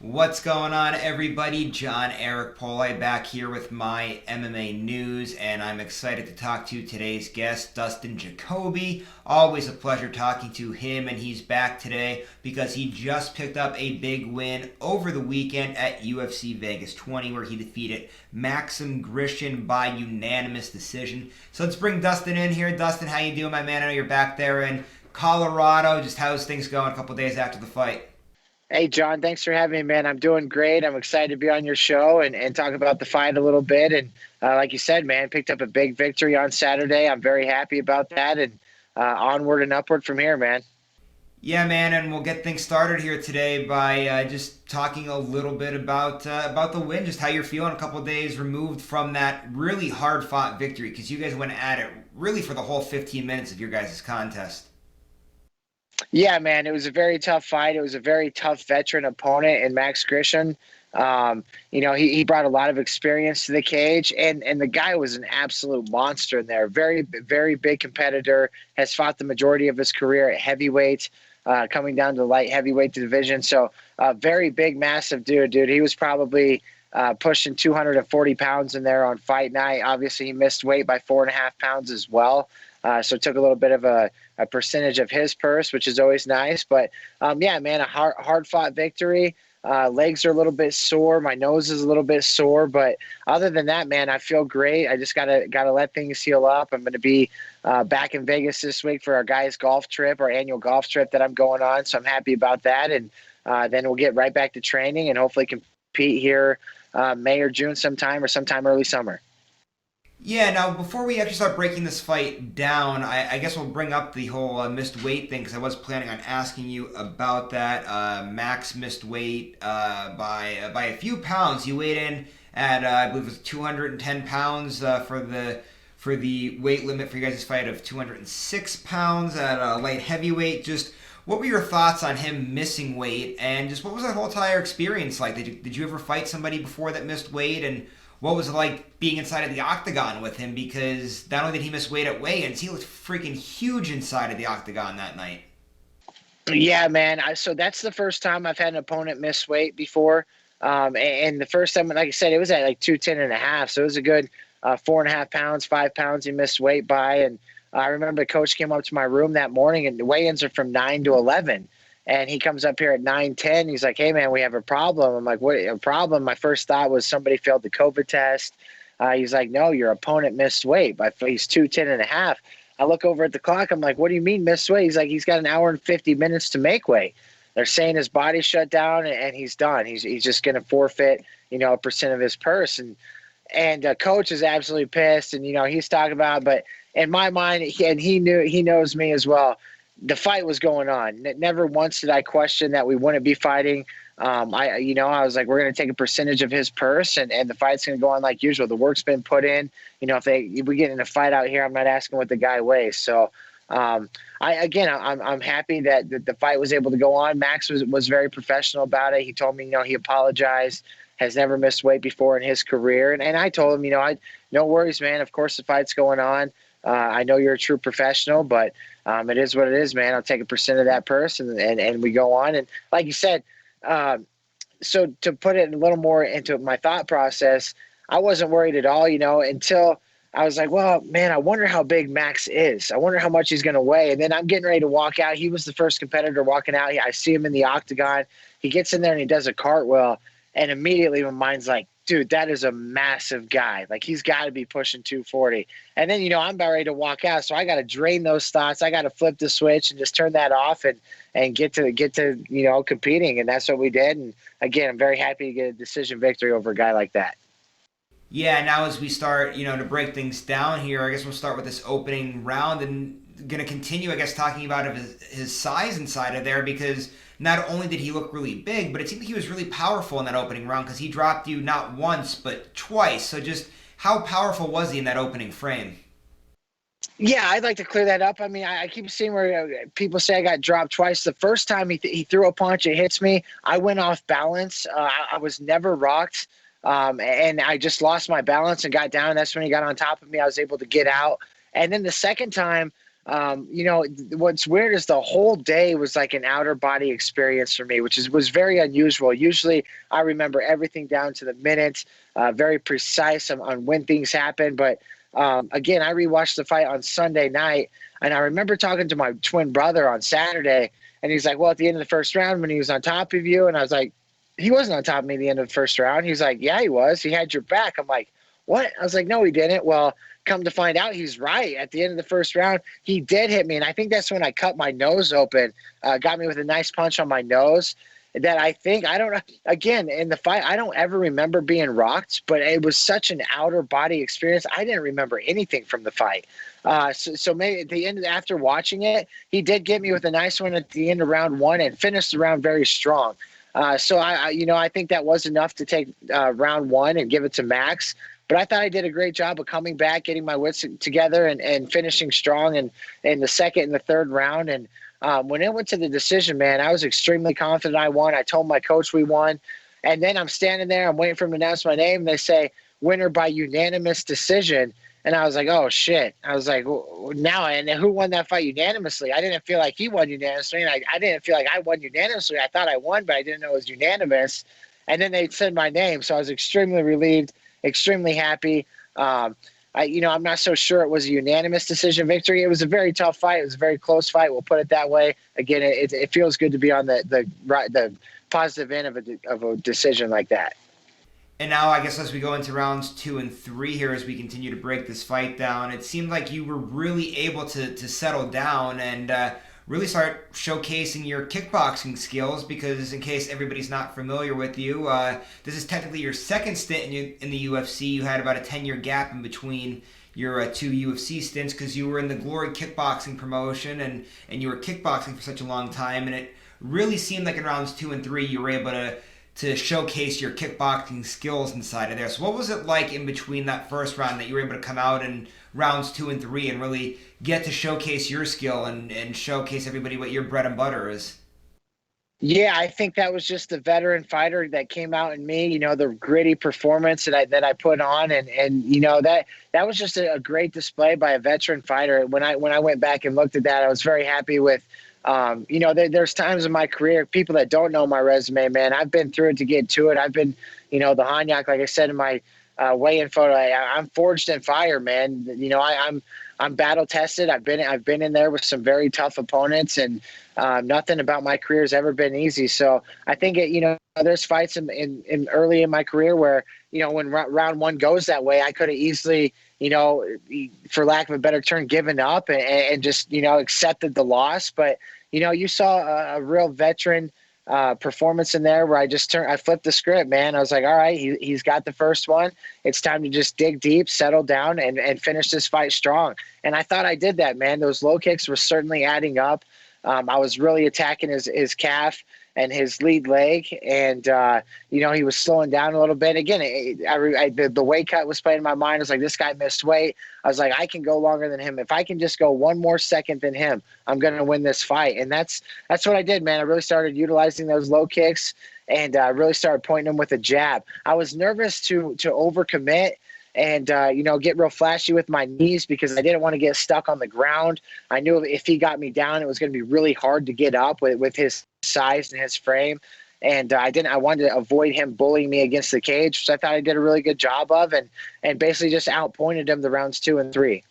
What's going on, everybody? John Eric Poli back here with my MMA news, and I'm excited to talk to today's guest, Dustin Jacoby. Always a pleasure talking to him, and he's back today because he just picked up a big win over the weekend at UFC Vegas 20, where he defeated Maxim Grishin by unanimous decision. So let's bring Dustin in here. Dustin, how you doing, my man? I know you're back there in Colorado. Just how's things going a couple days after the fight? Hey, John, thanks for having me, man. I'm doing great. I'm excited to be on your show and talk about the fight a little bit. And like you said, man, picked up a big victory on Saturday. I'm very happy about that and onward and upward from here, man. Yeah, man, and we'll get things started here today by just talking a little bit about the win, just how you're feeling a couple of days removed from that really hard fought victory, because you guys went at it really for the whole 15 minutes of your guys' contest. Yeah, man, it was a very tough fight. It was a very tough veteran opponent in Max Grishin. He brought a lot of experience to the cage, and the guy was an absolute monster in there. Very, very big competitor, has fought the majority of his career at heavyweight, coming down to the light heavyweight division. So, very big, massive dude. He was probably pushing 240 pounds in there on fight night. Obviously, he missed weight by 4.5 pounds as well. So took a little bit of a percentage of his purse, which is always nice. But yeah, man, a hard fought victory. Legs are a little bit sore. My nose is a little bit sore, but other than that, man, I feel great. I just gotta let things heal up. I'm going to be back in Vegas this week for our guys' golf trip, our annual golf trip that I'm going on. So I'm happy about that, and then we'll get right back to training and hopefully compete here May or June sometime or sometime early summer. Yeah, now before we actually start breaking this fight down, I guess we'll bring up the whole missed weight thing because I was planning on asking you about that. Max missed weight by a few pounds. He weighed in at I believe it was 210 pounds for the weight limit for you guys' fight of 206 pounds at light heavyweight. Just what were your thoughts on him missing weight, and just what was that whole entire experience like? Did you ever fight somebody before that missed weight, and what was it like being inside of the octagon with him? Because not only did he miss weight at weigh-ins, he looked freaking huge inside of the octagon that night. Yeah, man. So that's the first time I've had an opponent miss weight before. And the first time, like I said, it was at like 210 and a half. So it was a good 4.5 pounds, 5 pounds he missed weight by. And I remember the coach came up to my room that morning, and the weigh-ins are from 9 to 11. And he comes up here at 9:10. He's like, "Hey, man, we have a problem." I'm like, "What a problem?" My first thought was somebody failed the COVID test. He's like, "No, your opponent missed weight by he's 210 and a half." I look over at the clock. I'm like, "What do you mean missed weight?" He's like, "He's got an hour and 50 minutes to make weight." They're saying his body shut down and he's done. He's just going to forfeit, a percent of his purse. And coach is absolutely pissed. And he's talking about, but in my mind, he knows me as well. The fight was going on. Never once did I question that we wouldn't be fighting. I was like, we're going to take a percentage of his purse, and the fight's going to go on like usual. The work's been put in. If we get in a fight out here, I'm not asking what the guy weighs. So, I'm happy that the fight was able to go on. Max was very professional about it. He told me, he apologized. Has never missed weight before in his career, and I told him, no worries, man. Of course, the fight's going on. I know you're a true professional, but it is what it is, man. I'll take a percent of that purse, and we go on. And like you said, so to put it a little more into my thought process, I wasn't worried at all, until I was like, well, man, I wonder how big Max is. I wonder how much he's going to weigh. And then I'm getting ready to walk out. He was the first competitor walking out. I see him in the octagon. He gets in there and he does a cartwheel. And immediately my mind's like, dude, that is a massive guy. Like, he's got to be pushing 240. And then, I'm about ready to walk out. So I got to drain those thoughts. I got to flip the switch and just turn that off and get to competing. And that's what we did. And again, I'm very happy to get a decision victory over a guy like that. Yeah, now as we start, to break things down here, I guess we'll start with this opening round and going to continue, I guess, talking about his size inside of there because not only did he look really big, but it seemed like he was really powerful in that opening round because he dropped you not once, but twice. So just how powerful was he in that opening frame? Yeah, I'd like to clear that up. I mean, I keep seeing where people say I got dropped twice. The first time he threw a punch, it hits me. I went off balance. I was never rocked. And I just lost my balance and got down. That's when he got on top of me. I was able to get out. And then the second time What's weird is the whole day was like an outer body experience for me, was very unusual. Usually I remember everything down to the minute, very precise on when things happen. But again, I rewatched the fight on Sunday night, and I remember talking to my twin brother on Saturday, and he's like, well, at the end of the first round when he was on top of you, and I was like, he wasn't on top of me at the end of the first round. He's like, yeah, he was. He had your back. I'm like, what? I was like, no, he didn't. Well, come to find out, he's right. At the end of the first round, he did hit me, and I think that's when I cut my nose open, got me with a nice punch on my nose. That I don't know. Again, in the fight, I don't ever remember being rocked, but it was such an outer body experience. I didn't remember anything from the fight. So maybe at the end, after watching it, he did get me with a nice one at the end of round one and finished the round very strong. So I think that was enough to take round one and give it to Max. But I thought I did a great job of coming back, getting my wits together, and finishing strong in the second and the third round. And when it went to the decision, man, I was extremely confident I won. I told my coach we won. And then I'm standing there, I'm waiting for him to announce my name. And they say, winner by unanimous decision. And I was like, oh, shit. I was like, now, and who won that fight unanimously? I didn't feel like he won unanimously, and I didn't feel like I won unanimously. I thought I won, but I didn't know it was unanimous. And then they said my name, so I was extremely relieved, extremely happy. I'm not so sure it was a unanimous decision victory. It was a very tough fight. It was a very close fight. We'll put it that way. Again, it feels good to be on the positive end of a decision like that. And now, I guess as we go into rounds 2 and 3 here, as we continue to break this fight down, it seemed like you were really able to settle down and really start showcasing your kickboxing skills. Because in case everybody's not familiar with you, this is technically your second stint in the UFC. You had about a 10-year gap in between your two UFC stints because you were in the Glory kickboxing promotion and you were kickboxing for such a long time. And it really seemed like in rounds 2 and 3 you were able to showcase your kickboxing skills inside of there. So what was it like in between that first round that you were able to come out in rounds 2 and 3 and really get to showcase your skill and showcase everybody what your bread and butter is? Yeah, I think that was just the veteran fighter that came out in me, the gritty performance that I put on, and that was just a great display by a veteran fighter. When I went back and looked at that, I was very happy with. There's times in my career, people that don't know my resume, man, I've been through it to get to it. I've been, the Hanyak, like I said in my weigh-in photo, I'm forged in fire, man. I'm battle tested. I've been in there with some very tough opponents, and nothing about my career has ever been easy. So I think there's fights in early in my career where when round one goes that way, I could have easily for lack of a better term, given up and just accepted the loss. But you saw a real veteran performance in there where I flipped the script, man. I was like, all right, he's got the first one. It's time to just dig deep, settle down, and finish this fight strong. And I thought I did that, man. Those low kicks were certainly adding up. I was really attacking his calf and his lead leg, and he was slowing down a little bit. Again, the weight cut was playing in my mind. I was like, this guy missed weight. I was like, I can go longer than him. If I can just go one more second than him, I'm going to win this fight. And that's what I did, man. I really started utilizing those low kicks and really started pointing them with a jab. I was nervous to overcommit and get real flashy with my knees because I didn't want to get stuck on the ground. I knew if he got me down, it was going to be really hard to get up with his size and his frame. And I wanted to avoid him bullying me against the cage, which I thought I did a really good job of, and basically just outpointed him the rounds 2 and 3.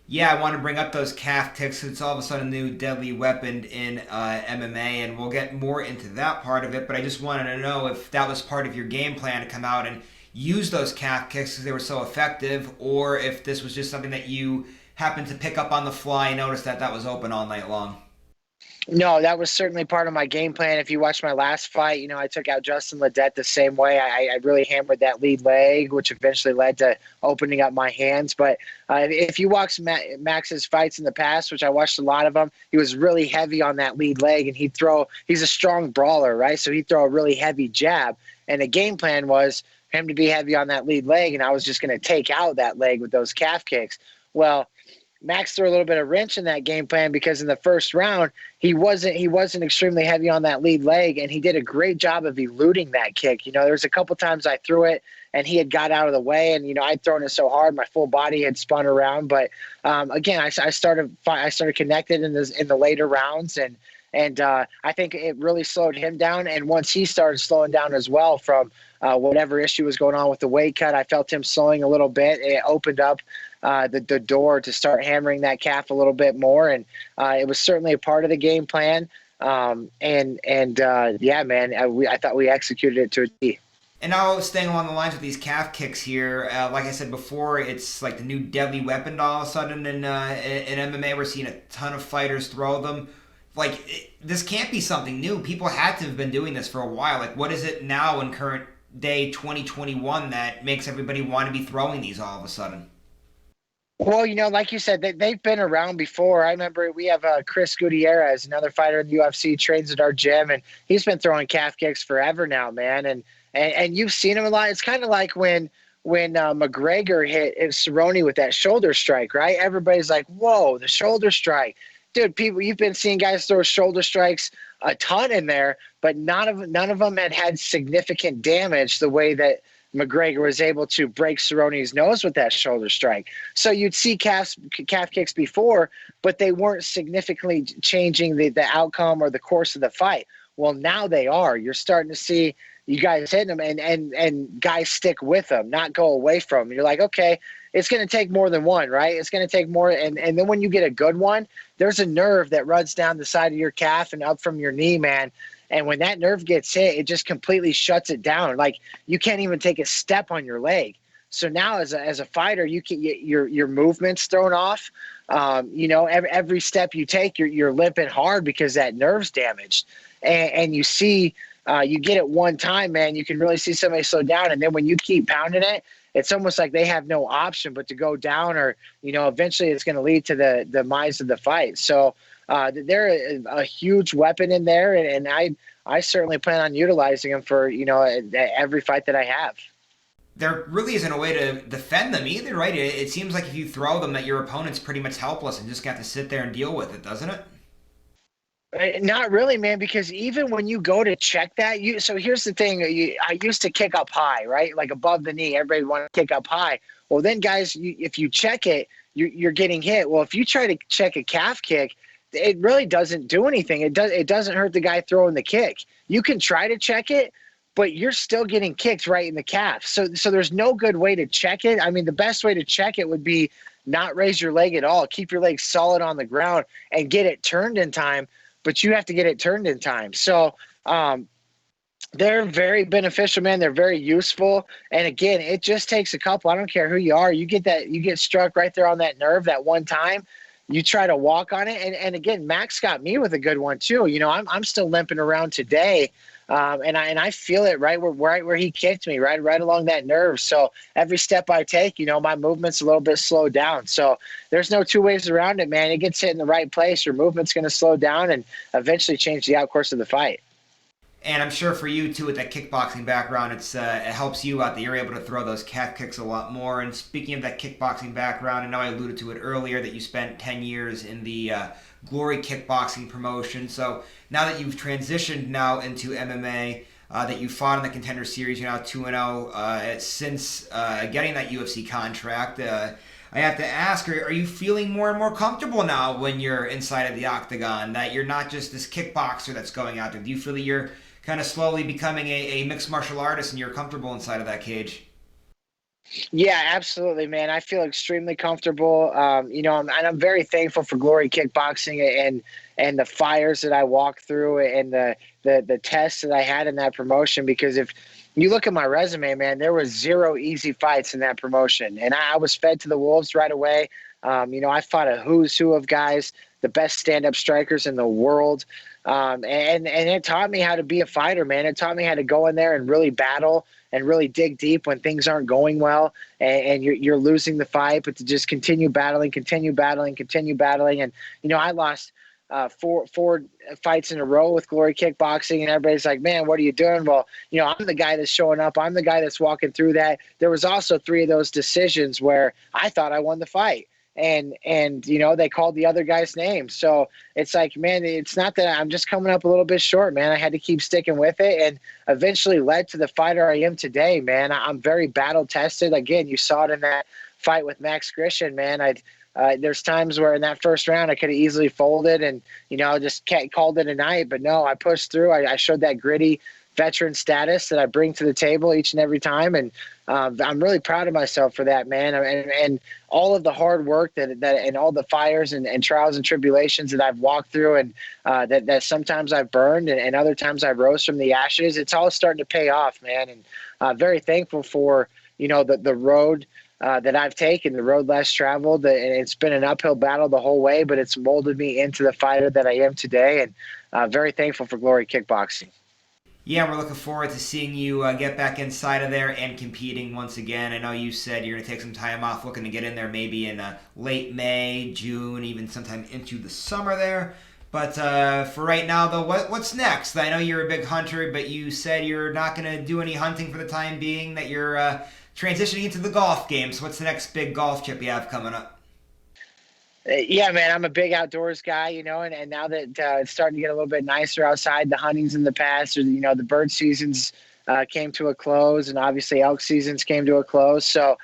Yeah, I want to bring up those calf kicks. It's all of a sudden a new deadly weapon in MMA, and we'll get more into that part of it. But I just wanted to know if that was part of your game plan to come out and use those calf kicks because they were so effective, or if this was just something that you happened to pick up on the fly and noticed that was open all night long. No, that was certainly part of my game plan. If you watch my last fight, I took out Justin Ledet the same way. I really hammered that lead leg, which eventually led to opening up my hands. But if you watch Max's fights in the past, which I watched a lot of them, he was really heavy on that lead leg, and he's a strong brawler, right? So he'd throw a really heavy jab. And the game plan was him to be heavy on that lead leg, and I was just going to take out that leg with those calf kicks. Well, Max threw a little bit of wrench in that game plan because in the first round he wasn't extremely heavy on that lead leg, and he did a great job of eluding that kick. There was a couple times I threw it and he had got out of the way, and I'd thrown it so hard my full body had spun around. But again, I started connected in the later rounds, and I think it really slowed him down. And once he started slowing down as well from whatever issue was going on with the weight cut, I felt him slowing a little bit. It opened up the door to start hammering that calf a little bit more, and it was certainly a part of the game plan. Yeah, man, I thought we executed it to a T. And now staying along the lines with these calf kicks here, like I said before, it's like the new deadly weapon all of a sudden in MMA. We're seeing a ton of fighters throw them. This can't be something new. People had to have been doing this for a while. Like, what is it now in current day 2021 that makes everybody want to be throwing these all of a sudden? Well, like you said, they've been around before. I remember we have Chris Gutierrez, another fighter in the UFC, trains at our gym, and he's been throwing calf kicks forever now, man. And you've seen him a lot. It's kind of like when McGregor hit Cerrone with that shoulder strike, right? Everybody's like, whoa, the shoulder strike. Dude, you've been seeing guys throw shoulder strikes a ton in there, but none of them had significant damage the way that McGregor was able to break Cerrone's nose with that shoulder strike. So you'd see calf kicks before, but they weren't significantly changing the outcome or the course of the fight. Well, now they are. You're starting to see you guys hitting them and guys stick with them, not go away from them. You're like, okay, it's going to take more than one, right? It's going to take more. And then when you get a good one, there's a nerve that runs down the side of your calf and up from your knee, man. And when that nerve gets hit, it just completely shuts it down. Like, you can't even take a step on your leg. So now as a fighter, you can your movement's thrown off. Every step you take, you're limping hard because that nerve's damaged. And you see, you get it one time, man, you can really see somebody slow down. And then when you keep pounding it, it's almost like they have no option but to go down, or eventually it's going to lead to the demise of the fight. So they're a huge weapon in there, and I certainly plan on utilizing them for every fight that I have. There really isn't a way to defend them either, right? It seems like if you throw them, that your opponent's pretty much helpless and just got to sit there and deal with it, doesn't it? Not really, man, because even when you go to check that, so here's the thing. I used to kick up high, right? Like above the knee. Everybody want to kick up high. Well, then, guys, if you check it, you're getting hit. Well, if you try to check a calf kick, it really doesn't do anything. It doesn't hurt the guy throwing the kick. You can try to check it, but you're still getting kicked right in the calf. So there's no good way to check it. I mean, the best way to check it would be not raise your leg at all. Keep your leg solid on the ground and get it turned in time. But you have to get it turned in time. So they're very beneficial, man. They're very useful. And again, it just takes a couple. I don't care who you are. You get struck right there on that nerve that one time. You try to walk on it. And again, Max got me with a good one too. I'm still limping around today. And I feel it right where he kicked me, right along that nerve. So every step I take, my movement's a little bit slowed down. So there's no two ways around it, man. It gets hit in the right place, your movement's going to slow down and eventually change the outcourse of the fight. And I'm sure for you, too, with that kickboxing background, it helps you out that you're able to throw those calf kicks a lot more. And speaking of that kickboxing background, I know I alluded to it earlier that you spent 10 years in the Glory kickboxing promotion. So now that you've transitioned now into MMA, that you fought in the Contender Series, you're now 2-0 since getting that UFC contract. I have to ask, are you feeling more and more comfortable now when you're inside of the octagon, that you're not just this kickboxer that's going out there? Do you feel that you're kind of slowly becoming a mixed martial artist and you're comfortable inside of that cage? Yeah, absolutely, man. I feel extremely comfortable. I'm very thankful for Glory Kickboxing and the fires that I walked through and the tests that I had in that promotion. Because if you look at my resume, man, there was 0 easy fights in that promotion, and I was fed to the wolves right away. I fought a who's who of guys, the best stand-up strikers in the world. And it taught me how to be a fighter, man. It taught me how to go in there and really battle and really dig deep when things aren't going well and you're losing the fight, but to just continue battling. And, I lost four fights in a row with Glory Kickboxing, and everybody's like, man, what are you doing? Well, I'm the guy that's showing up. I'm the guy that's walking through that. There was also 3 of those decisions where I thought I won the fight. and they called the other guy's name. So it's like, man, it's not that I'm just coming up a little bit short, man. I had to keep sticking with it, and eventually led to the fighter I am today, man. I'm very battle tested. Again, you saw it in that fight with Max Grishin, man. There's times where in that first round I could have easily folded and just called it a night, but no, I pushed through. I showed that gritty veteran status that I bring to the table each and every time, and I'm really proud of myself for that, man. And all of the hard work that and all the fires and trials and tribulations that I've walked through, and that sometimes I've burned and other times I rose from the ashes. It's all starting to pay off, man. And very thankful for the road that I've taken, the road less traveled. And it's been an uphill battle the whole way, but it's molded me into the fighter that I am today. And very thankful for Glory Kickboxing. Yeah, we're looking forward to seeing you get back inside of there and competing once again. I know you said you're going to take some time off, looking to get in there maybe in late May, June, even sometime into the summer there. But for right now, though, what's next? I know you're a big hunter, but you said you're not going to do any hunting for the time being, that you're transitioning into the golf game. So what's the next big golf trip you have coming up? Yeah, man, I'm a big outdoors guy, and now that it's starting to get a little bit nicer outside, the hunting's in the past, or, the bird seasons came to a close, and obviously elk seasons came to a close. So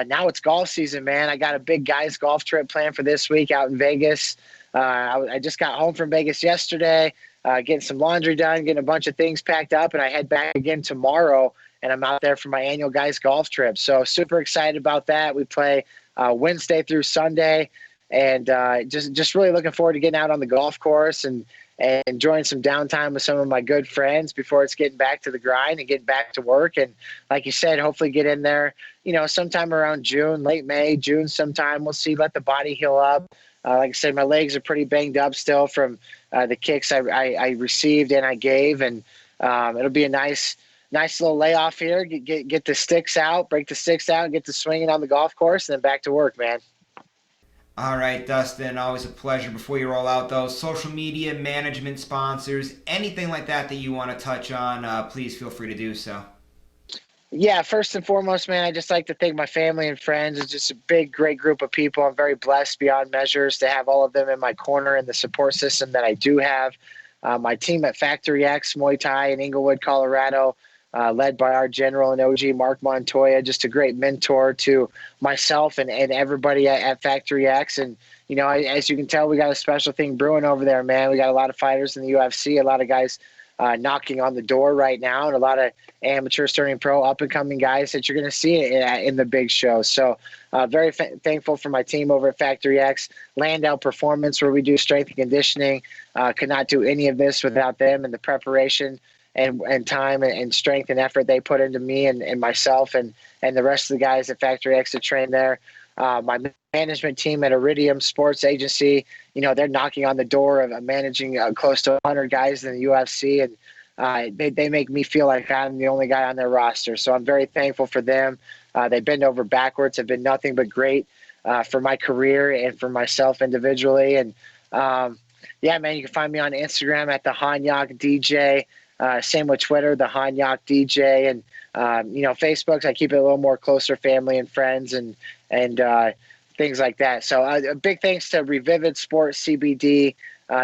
now it's golf season, man. I got a big guys golf trip planned for this week out in Vegas. I just got home from Vegas yesterday, getting some laundry done, getting a bunch of things packed up, and I head back again tomorrow, and I'm out there for my annual guys golf trip. So super excited about that. We play Wednesday through Sunday. And just really looking forward to getting out on the golf course and enjoying some downtime with some of my good friends before it's getting back to the grind and getting back to work. And like you said, hopefully get in there, sometime around June, late May, June sometime. We'll see, let the body heal up. Like I said, my legs are pretty banged up still from the kicks I received and I gave. And it'll be a nice little layoff here. Get the sticks out, break the sticks out, get to swinging on the golf course, and then back to work, man. All right, Dustin, always a pleasure. Before you roll out those social media, management, sponsors, anything like that you want to touch on, please feel free to do so. Yeah, first and foremost, man, I just like to thank my family and friends. It's just a big, great group of people. I'm very blessed beyond measures to have all of them in my corner and the support system that I do have. My team at Factory X Muay Thai in Inglewood, Colorado, led by our general and OG, Mark Montoya, just a great mentor to myself and everybody at Factory X. And, as you can tell, we got a special thing brewing over there, man. We got a lot of fighters in the UFC, a lot of guys knocking on the door right now, and a lot of amateurs turning pro, up-and-coming guys that you're going to see in the big show. So very thankful for my team over at Factory X. Landau Performance, where we do strength and conditioning. Could not do any of this without them and the preparation and time and strength and effort they put into me and myself and the rest of the guys at Factory X to train there. My management team at Iridium Sports Agency, they're knocking on the door of managing close to 100 guys in the UFC, and they make me feel like I'm the only guy on their roster. So I'm very thankful for them. They bend over backwards, have been nothing but great for my career and for myself individually. And yeah, man, you can find me on Instagram at the Hanyak DJ. Same with Twitter, the Hanyak DJ, and Facebook. I keep it a little more closer, family and friends, and things like that. So a big thanks to Revivid Sports CBD.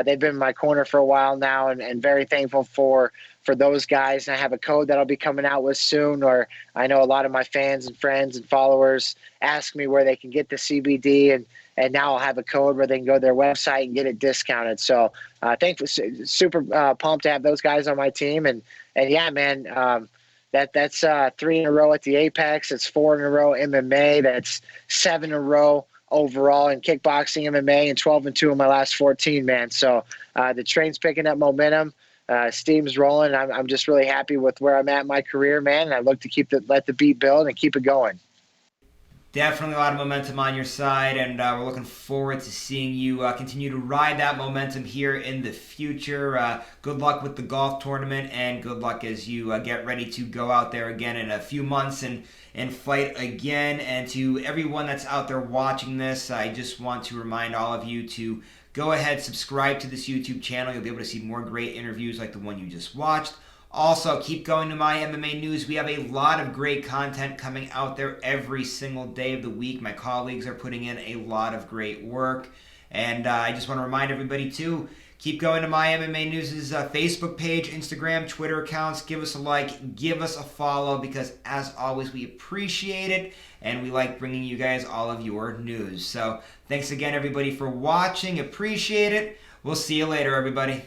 They've been in my corner for a while now, and very thankful for those guys. And I have a code that I'll be coming out with soon, or I know a lot of my fans and friends and followers ask me where they can get the CBD, and now I'll have a code where they can go to their website and get it discounted. So thankful, super pumped to have those guys on my team. And yeah, man, that's 3 in a row at the Apex. It's 4 in a row MMA. That's 7 in a row overall in kickboxing, MMA, and 12-2 in my last 14, man. So the train's picking up momentum. Steam's rolling. I'm just really happy with where I'm at in my career, man. And I look to let the beat build and keep it going. Definitely a lot of momentum on your side, and we're looking forward to seeing you continue to ride that momentum here in the future. Good luck with the golf tournament, and good luck as you get ready to go out there again in a few months and fight again. And to everyone that's out there watching this, I just want to remind all of you to go ahead, subscribe to this YouTube channel. You'll be able to see more great interviews like the one you just watched. Also, keep going to My MMA News. We have a lot of great content coming out there every single day of the week. My colleagues are putting in a lot of great work. And I just want to remind everybody, too, keep going to My MMA News' Facebook page, Instagram, Twitter accounts. Give us a like, give us a follow, because as always, we appreciate it, and we like bringing you guys all of your news. So thanks again, everybody, for watching. Appreciate it. We'll see you later, everybody.